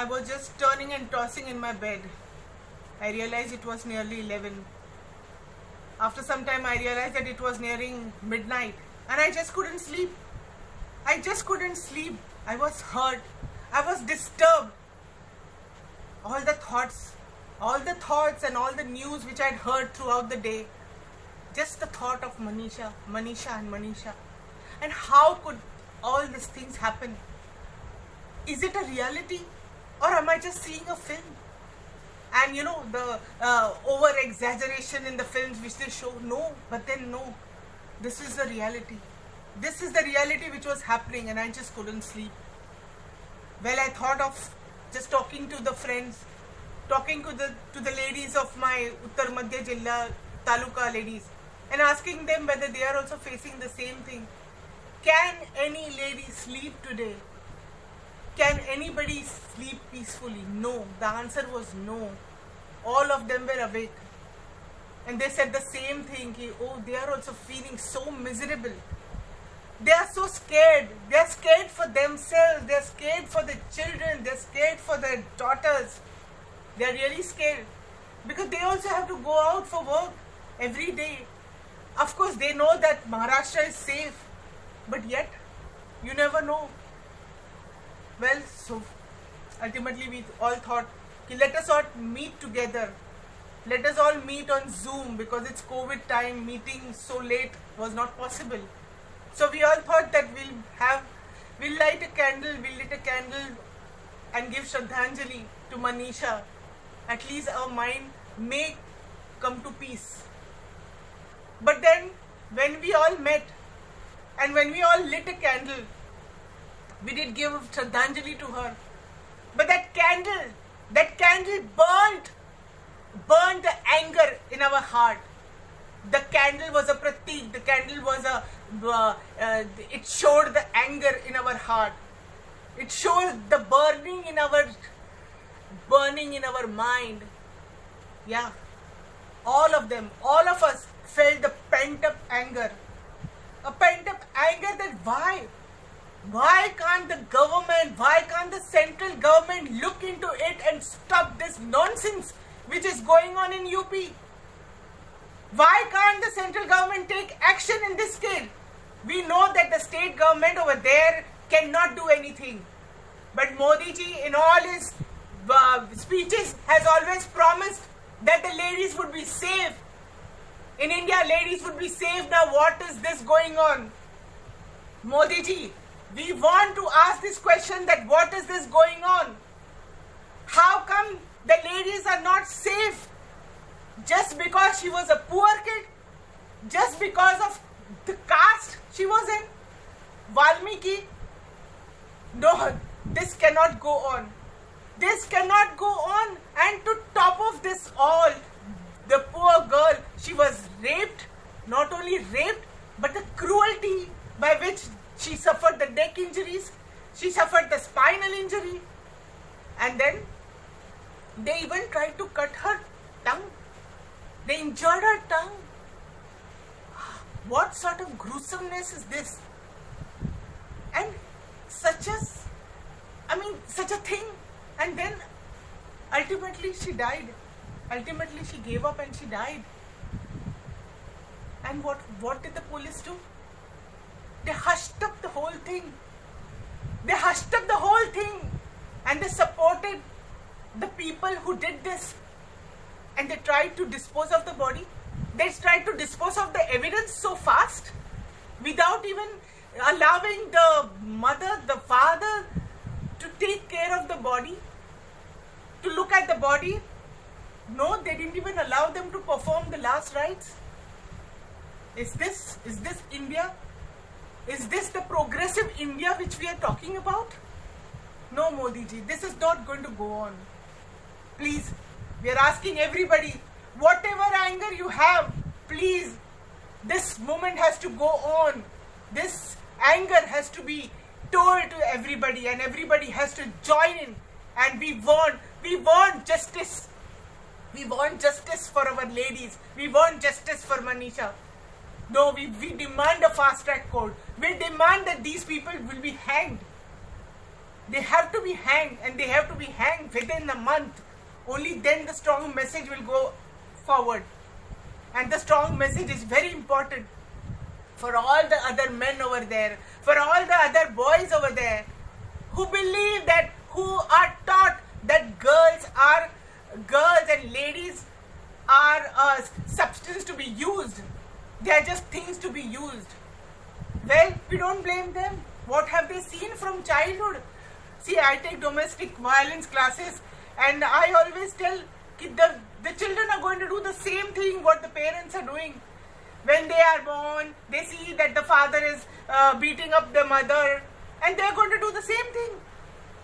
I was just turning and tossing in my bed. I realized it was nearly 11. After some time, I realized that it was nearing midnight and I just couldn't sleep. I just couldn't sleep. I was hurt. I was disturbed. All the thoughts and all the news which I'd heard throughout the day. Just the thought of Manisha. And how could all these things happen? Is it a reality? Or am I just seeing a film? And you know, the over-exaggeration in the films which they show. No, but then no. This is the reality. This is the reality which was happening and I just couldn't sleep. Well, I thought of just talking to the friends, talking to the ladies of my Uttar Madhya Jilla Taluka ladies and asking them whether they are also facing the same thing. Can any lady sleep today? Can anybody sleep peacefully? No. The answer was no. All of them were awake. And they said the same thing. Oh, they are also feeling so miserable. They are so scared. They are scared for themselves. They are scared for the children. They are scared for their daughters. They are really scared. Because they also have to go out for work every day. Of course, they know that Maharashtra is safe. But yet, you never know. Well, so ultimately we all thought, let us all meet together. Let us all meet on Zoom because it's COVID time. Meeting so late was not possible. So we all thought that we'll light a candle and give Shraddhanjali to Manisha. At least our mind may come to peace. But then when we all met and when we all lit a candle, we did give Shraddhanjali to her. But that candle burned the anger in our heart. The candle was a pratik. The candle was it showed the anger in our heart. It showed the burning in our mind. Yeah. All of us felt the pent-up anger. A pent-up anger that why? Why can't the government, why can't the central government look into it and stop this nonsense which is going on in UP? Why can't the central government take action in this case? We know that the state government over there cannot do anything. But Modi ji in all his speeches has always promised that the ladies would be safe. In India, ladies would be safe. Now what is this going on? Modi ji, we want to ask this question that what is this going on? How come the ladies are not safe? Just because she was a poor kid? Just because of the caste she was in? Valmiki? No, this cannot go on. This cannot go on. And to top of this all, the poor girl, she was raped. Not only raped, but the cruelty by which she suffered the neck injuries. She suffered the spinal injury. And then they even tried to cut her tongue. They injured her tongue. What sort of gruesomeness is this? And such a thing. And then ultimately she died. Ultimately she gave up and she died. And what did the police do? They hushed up the whole thing. They hushed up the whole thing. And they supported the people who did this. And they tried to dispose of the body. They tried to dispose of the evidence so fast without even allowing the mother, the father to take care of the body, to look at the body. No, they didn't even allow them to perform the last rites. Is this India? Is this the progressive India which we are talking about? No, Modi ji, this is not going to go on. Please, we are asking everybody, whatever anger you have, please, this movement has to go on. This anger has to be told to everybody and everybody has to join in. And we want justice. We want justice for our ladies. We want justice for Manisha. No, we demand a fast track court. We demand that these people will be hanged. They have to be hanged, and they have to be hanged within a month. Only then the strong message will go forward. And the strong message is very important for all the other men over there, for all the other boys over there who believe that, who are taught that girls and ladies are a substance to be used. They are just things to be used. Well, we don't blame them. What have they seen from childhood? See, I take domestic violence classes, and I always tell the children are going to do the same thing what the parents are doing. When they are born, they see that the father is beating up the mother, and they are going to do the same thing.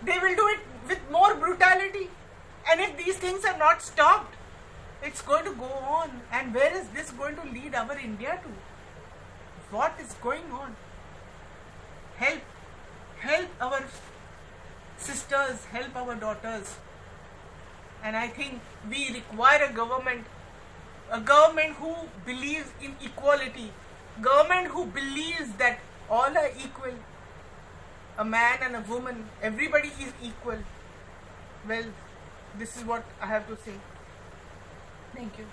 They will do it with more brutality. And if these things are not stopped, it's going to go on. And where is this going to lead our India to? What is going on? Help our sisters, help our daughters. And I think we require a government who believes in equality, government who believes that all are equal. A man and a woman, everybody is equal. Well, this is what I have to say. Thank you.